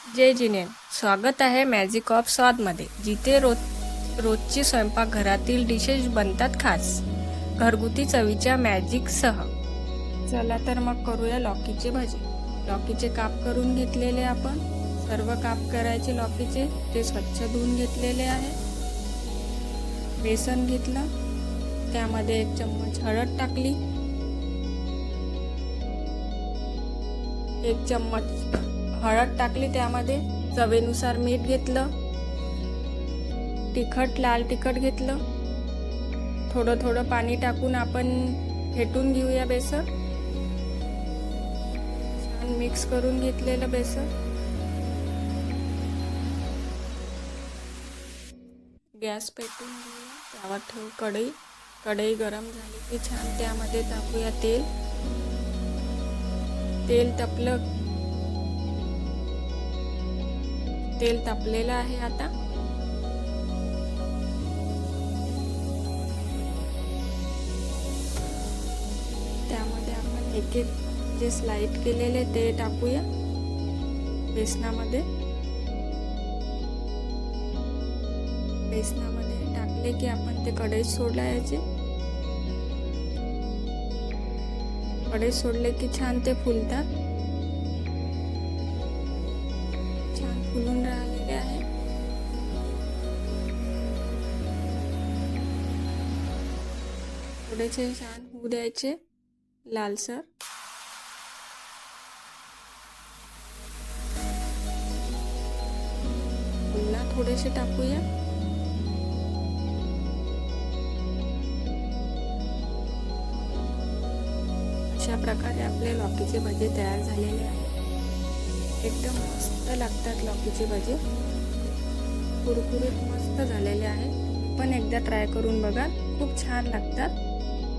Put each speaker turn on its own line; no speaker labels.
जय जिनेन. स्वागत आहे magic of स्वादमध्ये, जिथे रोजची स्वयंपाकघरातील डिशेस बनतात खास घरगुती चवीच्या मॅजिकसह. चला तर मग करूया लौकीचे भजे. लौकीचे काप करून घेतलेले आपण. सर्व काप करायचे लौकीचे. ते स्वच्छ धुवून घेतलेले आहे. बेसन घेतलं, त्यामध्ये 1 चम्मच हळद टाकली, 1 चम्मच हळद टाकली, त्यामध्ये चवीनुसार मीठ घेतलं, लाल तिखट घेतलं. थोडं थोडं पाणी टाकून आपण फेटून घेऊया बेसन. छान मिक्स करून घेतलेलं बेसन. गॅस पेटून घेऊया. त्यावर ठेवू कढई गरम झाली की छान त्यामध्ये टाकूया तेल तापलेलं आहे आता. त्यामध्ये आपण एक जे स्लाइड केलेले ते टाकूया बेसनामध्ये. टाकले की आपण ते कढईत सोडायचे. कढईत सोडले की छान ते फुलतात. छान फुलून राहिलेले आहे. थोडेसे छान होऊ द्यायचे लालसर. पुन्हा थोडेसे टाकूया. अशा प्रकारे आपले लौकीचे भजे तयार झालेले आहेत. एकदम मस्त लागतात लौकीचे भजे. कुरकुरीत मस्त झालेले आहेत. पण एकदा ट्राय करून बघा, खूप छान लागतात.